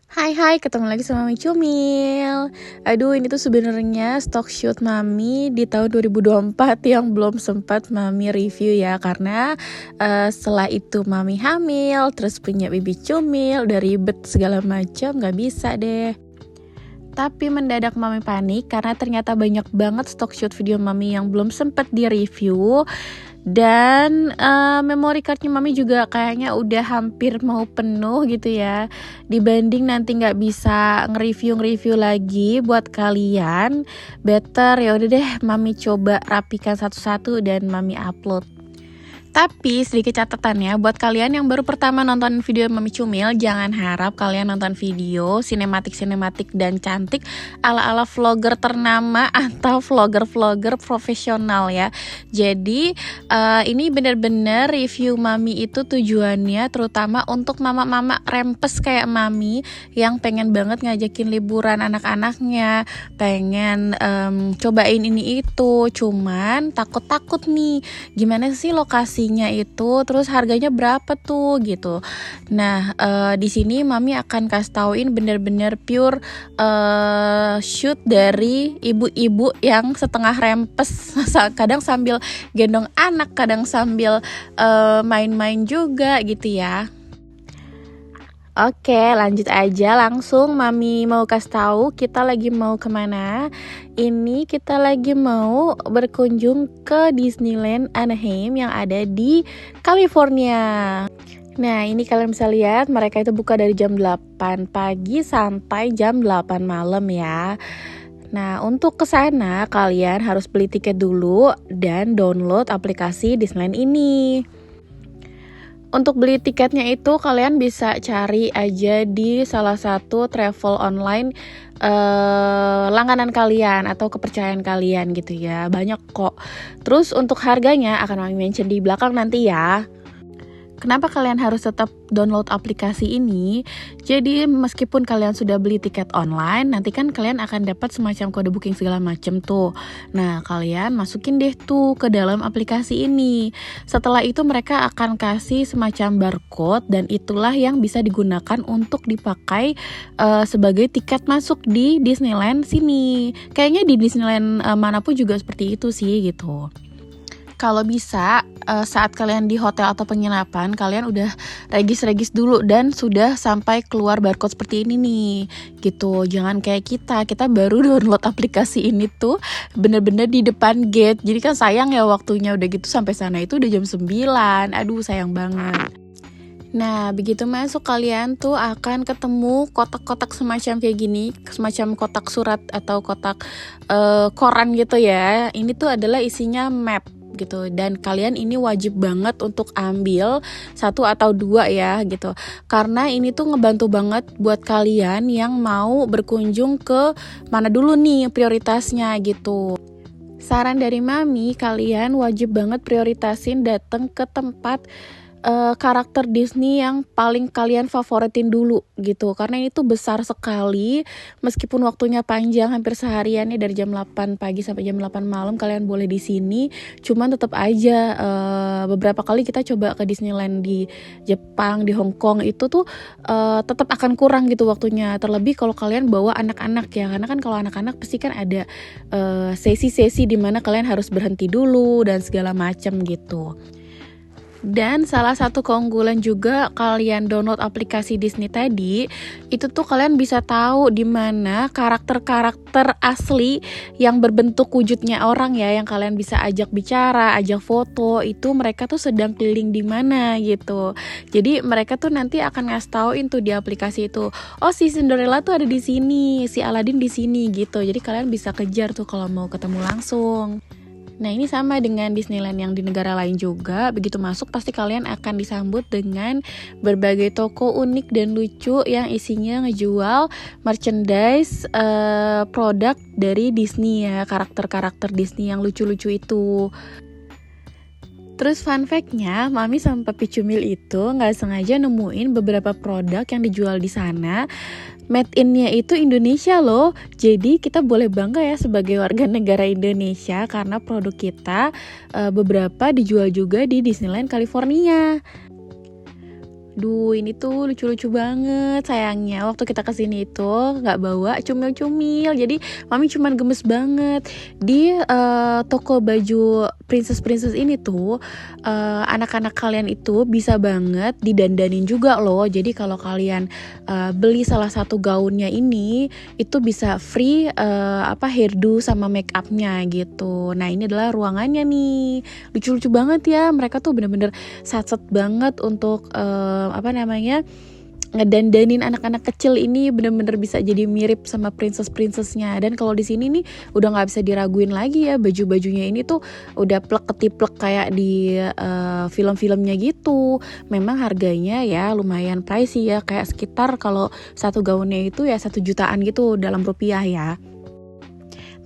Hai, ketemu lagi sama Mami Cumil. Aduh, ini tuh sebenarnya stock shoot Mami di tahun 2024 yang belum sempat Mami review ya. Karena setelah itu Mami hamil, terus punya baby Cumil, udah ribet segala macam, gak bisa deh. Tapi mendadak Mami panik karena ternyata banyak banget stock shoot video Mami yang belum sempat di review. Dan memory cardnya Mami juga kayaknya udah hampir mau penuh gitu ya. Dibanding nanti nggak bisa nge-review lagi buat kalian, better ya udah deh Mami coba rapikan satu-satu dan Mami upload. Tapi sedikit catatan ya, buat kalian yang baru pertama nonton video Mami Cumil, jangan harap kalian nonton video sinematik dan cantik ala-ala vlogger ternama atau vlogger profesional ya. Jadi ini bener-bener review Mami itu tujuannya terutama untuk mama-mama rempes kayak Mami yang pengen banget ngajakin liburan anak-anaknya, pengen cobain ini itu, cuman takut nih gimana sih lokasinya itu, terus harganya berapa tuh gitu. Nah di sini Mami akan kasih tauin bener-bener pure shoot dari ibu-ibu yang setengah rempes, kadang sambil gendong anak, kadang sambil main-main juga gitu ya. Oke, lanjut aja langsung Mami mau kasih tahu kita lagi mau kemana. Ini kita lagi mau berkunjung ke Disneyland Anaheim yang ada di California. Nah, ini kalian bisa lihat mereka itu buka dari jam 8 pagi sampai jam 8 malam ya. Nah, untuk ke sana kalian harus beli tiket dulu dan download aplikasi Disneyland ini. Untuk beli tiketnya itu kalian bisa cari aja di salah satu travel online langganan kalian atau kepercayaan kalian gitu ya. Banyak kok. Terus untuk harganya akan Mami mention di belakang nanti ya. Kenapa kalian harus tetap download aplikasi ini? Jadi meskipun kalian sudah beli tiket online, nanti kan kalian akan dapat semacam kode booking segala macam tuh. Nah, kalian masukin deh tuh ke dalam aplikasi ini. Setelah itu mereka akan kasih semacam barcode dan itulah yang bisa digunakan untuk dipakai sebagai tiket masuk di Disneyland sini. Kayaknya di Disneyland manapun juga seperti itu sih gitu. Kalau bisa saat kalian di hotel atau penginapan kalian udah regis dulu dan sudah sampai keluar barcode seperti ini nih gitu. Jangan kayak kita baru download aplikasi ini tuh bener-bener di depan gate. Jadi kan sayang ya waktunya, udah gitu sampai sana itu udah jam 9. Aduh sayang banget. Nah, begitu masuk kalian tuh akan ketemu kotak-kotak semacam kayak gini, semacam kotak surat atau kotak koran gitu ya. Ini tuh adalah isinya map gitu, dan kalian ini wajib banget untuk ambil 1 atau 2 ya gitu, karena ini tuh ngebantu banget buat kalian yang mau berkunjung ke mana dulu nih prioritasnya gitu. Saran dari Mami, kalian wajib banget prioritasin datang ke tempat karakter Disney yang paling kalian favoritin dulu gitu, karena ini tuh besar sekali. Meskipun waktunya panjang hampir seharian ya, dari jam 8 pagi sampai jam 8 malam kalian boleh di sini, cuman tetap aja beberapa kali kita coba ke Disneyland di Jepang, di Hong Kong itu tuh tetap akan kurang gitu waktunya, terlebih kalau kalian bawa anak-anak ya, karena kan kalau anak-anak pasti kan ada sesi-sesi di mana kalian harus berhenti dulu dan segala macam gitu. Dan salah satu keunggulan juga kalian download aplikasi Disney tadi, itu tuh kalian bisa tahu di mana karakter-karakter asli yang berbentuk wujudnya orang ya, yang kalian bisa ajak bicara, ajak foto, itu mereka tuh sedang keliling di mana gitu. Jadi mereka tuh nanti akan ngasih tauin tuh di aplikasi itu, oh si Cinderella tuh ada di sini, si Aladdin di sini gitu. Jadi kalian bisa kejar tuh kalau mau ketemu langsung. Nah, ini sama dengan Disneyland yang di negara lain juga. Begitu masuk pasti kalian akan disambut dengan berbagai toko unik dan lucu yang isinya ngejual merchandise produk dari Disney ya, karakter-karakter Disney yang lucu-lucu itu. Terus fun fact-nya, Mami sama Papi Cumil itu nggak sengaja nemuin beberapa produk yang dijual di sana. Made in-nya itu Indonesia loh. Jadi kita boleh bangga ya sebagai warga negara Indonesia karena produk kita beberapa dijual juga di Disneyland California. Duh, ini tuh lucu-lucu banget. Sayangnya waktu kita kesini itu nggak bawa cumil-cumil, jadi mami cuman gemes banget. Di toko baju princess ini tuh anak-anak kalian itu bisa banget didandanin juga loh. Jadi kalau kalian beli salah satu gaunnya ini, itu bisa free hairdo sama make upnya gitu. Nah, ini adalah ruangannya nih. Lucu-lucu banget ya. Mereka tuh bener-bener satset banget untuk ngedandanin anak-anak kecil ini, bener-bener bisa jadi mirip sama princess-princessnya. Dan kalau di sini nih udah nggak bisa diraguin lagi ya, baju-bajunya ini tuh udah plek ketiplek kayak di film-filmnya gitu. Memang harganya ya lumayan pricey ya, kayak sekitar kalau satu gaunnya itu ya 1 jutaan gitu dalam rupiah ya.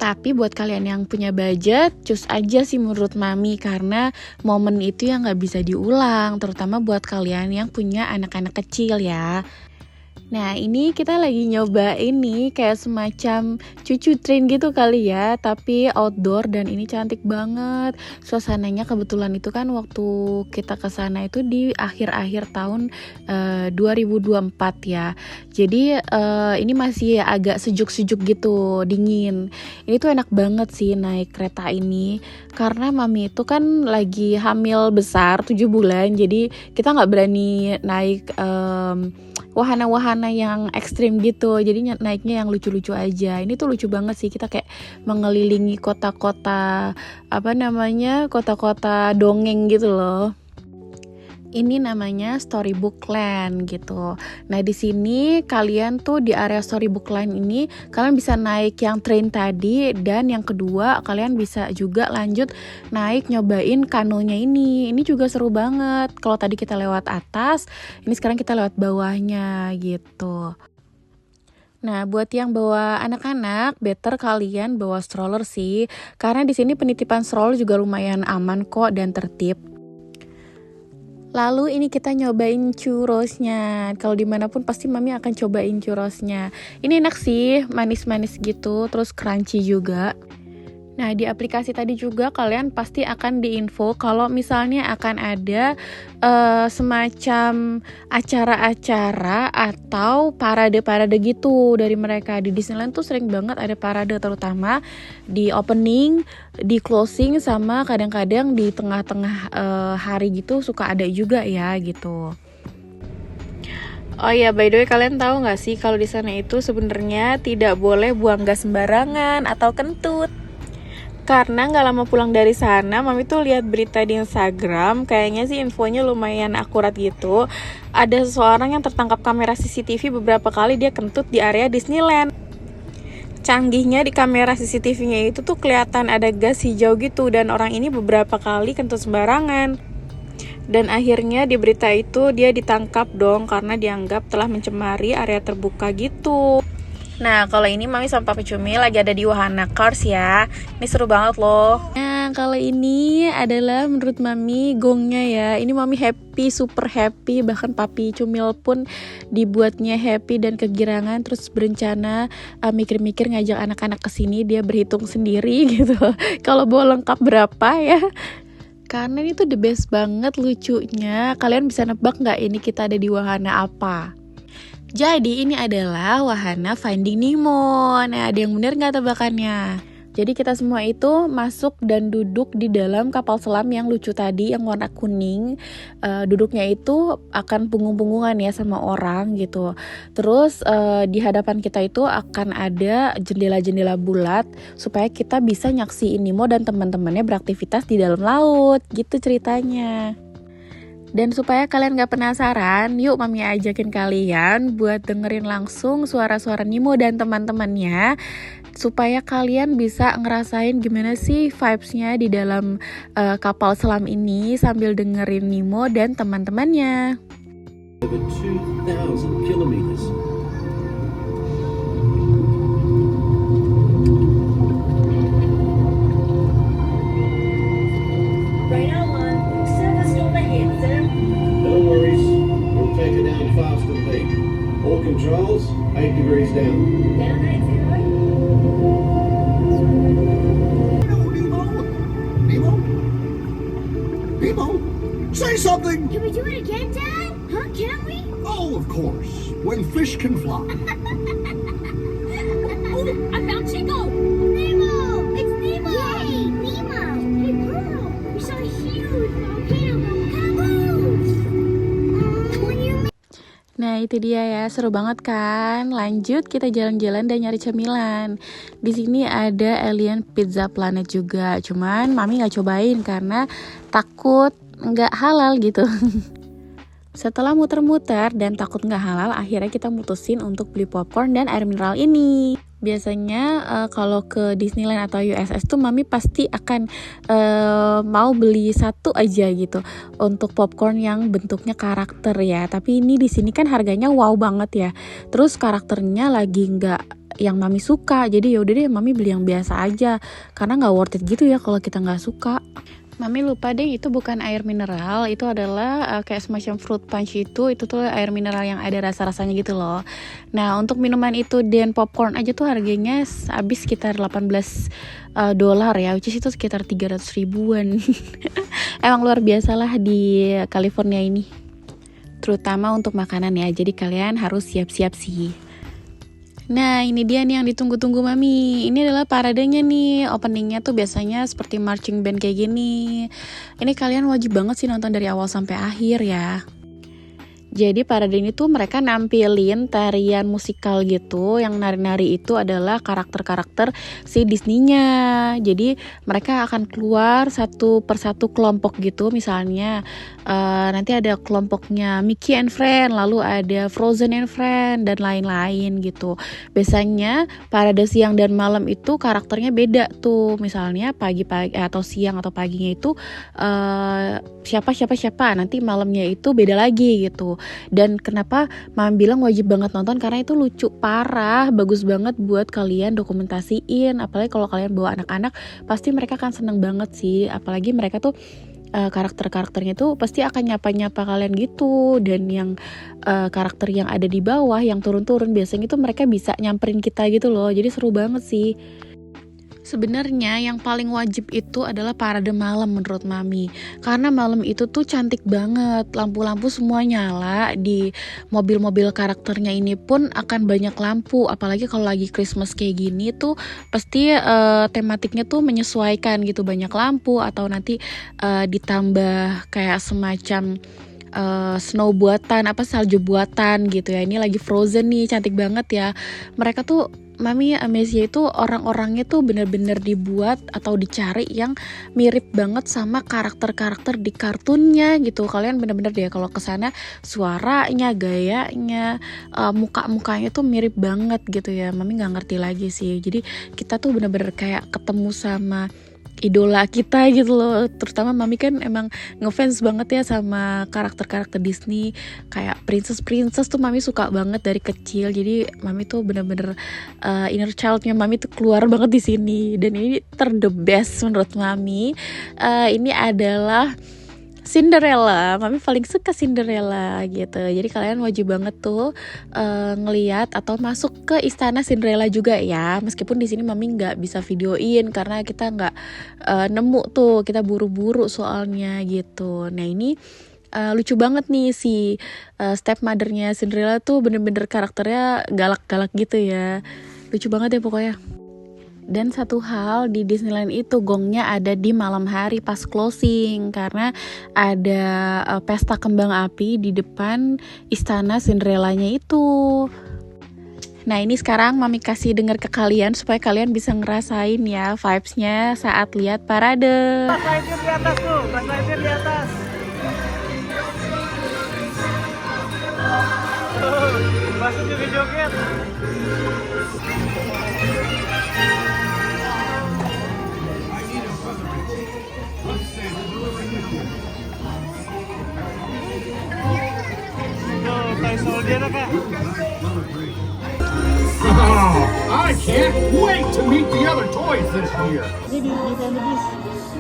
Tapi buat kalian yang punya budget, cus aja sih menurut mami, karena momen itu yang gak bisa diulang, terutama buat kalian yang punya anak-anak kecil ya. Nah, ini kita lagi nyoba ini kayak semacam cucu train gitu kali ya, tapi outdoor, dan ini cantik banget. Suasananya kebetulan itu kan waktu kita ke sana itu di akhir-akhir tahun 2024 ya. Jadi ini masih agak sejuk-sejuk gitu, dingin. Ini tuh enak banget sih naik kereta ini, karena mami itu kan lagi hamil besar 7 bulan, jadi kita nggak berani naik wahana-wahana yang ekstrim gitu, jadi naiknya yang lucu-lucu aja. Ini tuh lucu banget sih, kita kayak mengelilingi kota-kota kota-kota dongeng gitu loh. Ini namanya Storybook Land gitu. Nah, di sini kalian tuh di area Storybook Land ini kalian bisa naik yang train tadi, dan yang kedua kalian bisa juga lanjut naik nyobain kanonya ini. Ini juga seru banget. Kalau tadi kita lewat atas, ini sekarang kita lewat bawahnya gitu. Nah, buat yang bawa anak-anak, better kalian bawa stroller sih, karena di sini penitipan stroller juga lumayan aman kok dan tertib. Lalu ini kita nyobain churrosnya. Kalau dimanapun pasti mami akan cobain churrosnya. Ini enak sih, manis-manis gitu, terus crunchy juga. Nah, di aplikasi tadi juga kalian pasti akan diinfo kalau misalnya akan ada semacam acara-acara atau parade-parade gitu dari mereka. Di Disneyland tuh sering banget ada parade, terutama di opening, di closing, sama kadang-kadang di tengah-tengah hari gitu suka ada juga ya gitu. Oh ya, by the way, kalian tahu nggak sih kalau di sana itu sebenarnya tidak boleh buang gas sembarangan atau kentut. Karena nggak lama pulang dari sana, mami tuh lihat berita di Instagram, kayaknya sih infonya lumayan akurat gitu. Ada seseorang yang tertangkap kamera CCTV beberapa kali dia kentut di area Disneyland. Canggihnya di kamera CCTV-nya itu tuh kelihatan ada gas hijau gitu, dan orang ini beberapa kali kentut sembarangan. Dan akhirnya di berita itu dia ditangkap dong karena dianggap telah mencemari area terbuka gitu. Nah, kalau ini mami sama Papa Cumi lagi ada di Wahana Cars ya. Ini seru banget loh. Nah, kalau ini adalah menurut mami gongnya ya. Ini mami happy, super happy. Bahkan Papi Cumil pun dibuatnya happy dan kegirangan. Terus berencana mikir-mikir ngajak anak-anak kesini. Dia berhitung sendiri gitu. Kalau bawa lengkap berapa ya. Karena ini tuh the best banget lucunya. Kalian bisa nebak gak ini kita ada di wahana apa? Jadi ini adalah wahana Finding Nemo. Nah, ada yang bener gak tebakannya? Jadi kita semua itu masuk dan duduk di dalam kapal selam yang lucu tadi, yang warna kuning. Duduknya itu akan punggung-punggungan ya sama orang gitu. Terus di hadapan kita itu akan ada jendela-jendela bulat supaya kita bisa nyaksiin Nemo dan teman-temannya beraktivitas di dalam laut. Gitu ceritanya. Dan supaya kalian gak penasaran, yuk mami ajakin kalian buat dengerin langsung suara-suara Nemo dan teman-temannya, supaya kalian bisa ngerasain gimana sih vibes-nya di dalam kapal selam ini sambil dengerin Nemo dan teman-temannya. Over 2,000 kilometers. Radar 1, service overhead, sir. No worries, we'll take her down fast and deep. All controls, 8 degrees down. Down 80. Nemo? Nemo? Say something! Can we do it again, Dad? Huh? Can we? Oh, of course. When fish can fly. Oh, I found Chico! Nemo! It's Nemo! Yay! Nemo! Hey, Pearl! We saw a huge volcano kaboom! When you Nah itu dia ya, seru banget kan. Lanjut kita jalan-jalan dan nyari cemilan. Di sini ada Alien Pizza Planet juga. Cuman mami nggak cobain karena takut nggak halal gitu. Setelah muter-muter dan takut nggak halal, akhirnya kita mutusin untuk beli popcorn dan air mineral ini. Biasanya kalau ke Disneyland atau USS tuh mami pasti akan mau beli satu aja gitu untuk popcorn yang bentuknya karakter ya. Tapi ini di sini kan harganya wow banget ya. Terus karakternya lagi nggak yang mami suka. Jadi yaudah deh mami beli yang biasa aja karena nggak worth it gitu ya kalau kita nggak suka. Mami lupa deh itu bukan air mineral, itu adalah kayak semacam fruit punch itu tuh air mineral yang ada rasa-rasanya gitu loh. Nah untuk minuman itu dan popcorn aja tuh harganya habis sekitar $18 ya, which is itu sekitar 300 ribuan. Emang luar biasa lah di California ini, terutama untuk makanan ya, jadi kalian harus siap-siap sih. Nah ini dia nih yang ditunggu-tunggu mami. Ini adalah paradenya nih. Openingnya tuh biasanya seperti marching band kayak gini. Ini kalian wajib banget sih nonton dari awal sampai akhir ya. Jadi parade ini tuh mereka nampilin tarian musikal gitu. Yang nari-nari itu adalah karakter-karakter si Disney-nya. Jadi mereka akan keluar satu persatu kelompok gitu. Misalnya nanti ada kelompoknya Mickey and Friend, lalu ada Frozen and Friend, dan lain-lain gitu. Biasanya parade siang dan malam itu karakternya beda tuh. Misalnya pagi-pagi atau siang atau paginya itu siapa. Nanti malamnya itu beda lagi gitu. Dan kenapa mama bilang wajib banget nonton, karena itu lucu parah, bagus banget buat kalian dokumentasiin. Apalagi kalau kalian bawa anak-anak, pasti mereka akan seneng banget sih. Apalagi mereka tuh karakter-karakternya tuh pasti akan nyapa-nyapa kalian gitu. Dan yang karakter yang ada di bawah yang turun-turun biasanya itu mereka bisa nyamperin kita gitu loh. Jadi seru banget sih. Sebenarnya yang paling wajib itu adalah parade malam menurut mami, karena malam itu tuh cantik banget, lampu-lampu semua nyala. Di mobil-mobil karakternya ini pun akan banyak lampu, apalagi kalau lagi Christmas kayak gini tuh pasti tematiknya tuh menyesuaikan gitu, banyak lampu atau nanti ditambah kayak semacam snow buatan, salju buatan gitu ya. Ini lagi Frozen nih, cantik banget ya. Mereka tuh mami amazed itu orang-orangnya tuh bener-bener dibuat atau dicari yang mirip banget sama karakter-karakter di kartunnya gitu. Kalian bener-bener deh kalau kesana, suaranya, gayanya, muka-mukanya tuh mirip banget gitu ya. Mami nggak ngerti lagi sih. Jadi kita tuh bener-bener kayak ketemu sama idola kita gitu loh. Terutama mami kan emang ngefans banget ya sama karakter-karakter Disney, kayak princess tuh mami suka banget dari kecil. Jadi mami tuh bener-bener inner childnya mami tuh keluar banget di sini. Dan ini the best menurut mami. Ini adalah Cinderella. Mami paling suka Cinderella gitu. Jadi kalian wajib banget tuh ngeliat atau masuk ke istana Cinderella juga ya. Meskipun di sini mami nggak bisa videoin karena kita nggak nemu tuh, kita buru-buru soalnya gitu. Nah ini lucu banget nih si stepmothernya Cinderella tuh bener-bener karakternya galak-galak gitu ya. Lucu banget ya pokoknya. Dan satu hal di Disneyland itu gongnya ada di malam hari pas closing, karena ada pesta kembang api di depan istana Cinderella-nya itu. Nah ini sekarang mami kasih denger ke kalian supaya kalian bisa ngerasain ya vibes-nya saat lihat parade. Bas Lightyear di atas tuh, Bas Lightyear di atas. Bas juga joget. Tuh, kayak soldier kak. Oh, I can't wait to meet the other toys this year. Ini di Fantasy Beasts.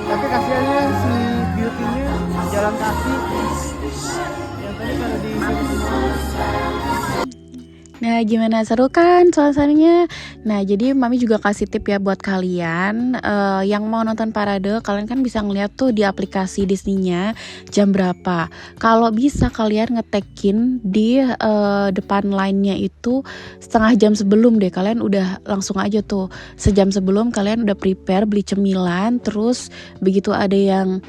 Tapi kasihannya si Beauty-nya jalan kaki. Yang tadi kalau di Nah, gimana, seru kan suasananya? Nah, jadi Mami juga kasih tip ya buat kalian yang mau nonton parade. Kalian kan bisa ngeliat tuh di aplikasi Disney-nya jam berapa. Kalau bisa kalian ngetekin di depan line-nya itu setengah jam sebelum deh. Kalian udah langsung aja tuh sejam sebelum kalian udah prepare beli cemilan. Terus begitu ada yang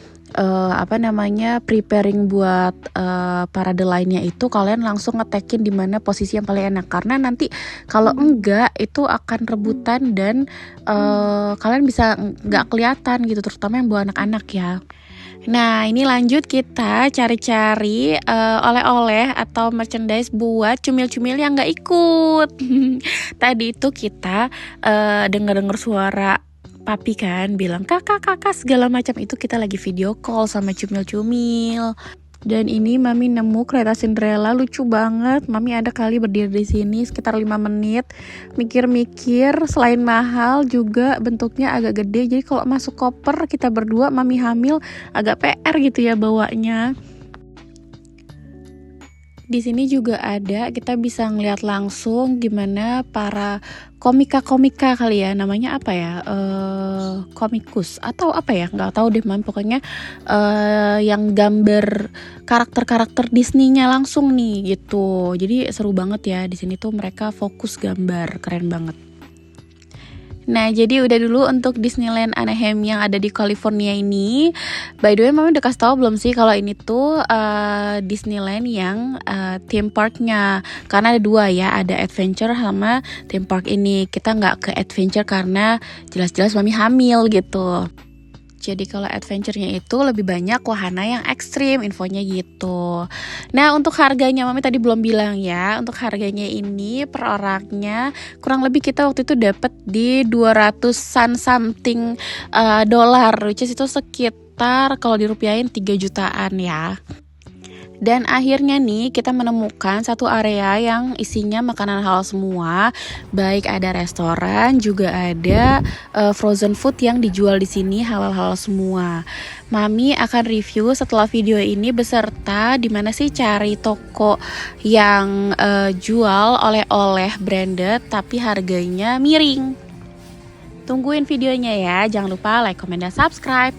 preparing buat parade lainnya itu, kalian langsung ngetekin di mana posisi yang paling enak, karena nanti kalau enggak itu akan rebutan dan kalian bisa nggak kelihatan gitu, terutama yang bawa anak-anak ya. Nah, ini lanjut kita cari-cari oleh-oleh atau merchandise buat cumil-cumil yang nggak ikut. Tadi itu kita dengar-dengar suara papi kan bilang kakak segala macam, itu kita lagi video call sama cumil-cumil. Dan ini Mami nemu kereta Cinderella, lucu banget. Mami ada kali berdiri di sini sekitar 5 menit mikir-mikir. Selain mahal juga bentuknya agak gede, jadi kalau masuk koper kita berdua Mami hamil agak PR gitu ya bawanya. Di sini juga ada, kita bisa ngeliat langsung gimana para komika kali ya, namanya apa ya, komikus atau apa ya, nggak tahu deh Mam, pokoknya yang gambar karakter Disney-nya langsung nih gitu. Jadi seru banget ya, di sini tuh mereka fokus gambar, keren banget. Nah, jadi udah dulu untuk Disneyland Anaheim yang ada di California ini. By the way, Mami udah kasih tau belum sih kalau ini tuh Disneyland yang theme parknya. Karena ada 2 ya, ada adventure sama theme park ini. Kita nggak ke adventure karena jelas-jelas Mami hamil gitu. Jadi kalau adventure-nya itu lebih banyak wahana yang ekstrim, infonya gitu. Nah, untuk harganya Mami tadi belum bilang ya. Untuk harganya ini per orangnya kurang lebih kita waktu itu dapat di 200-an something dolar, which is itu sekitar kalau dirupiahin 3 jutaan ya. Dan akhirnya nih kita menemukan satu area yang isinya makanan halal semua, baik ada restoran juga ada frozen food yang dijual di sini halal semua. Mami akan review setelah video ini beserta di mana sih cari toko yang jual oleh-oleh branded tapi harganya miring. Tungguin videonya ya, jangan lupa like, comment, dan subscribe.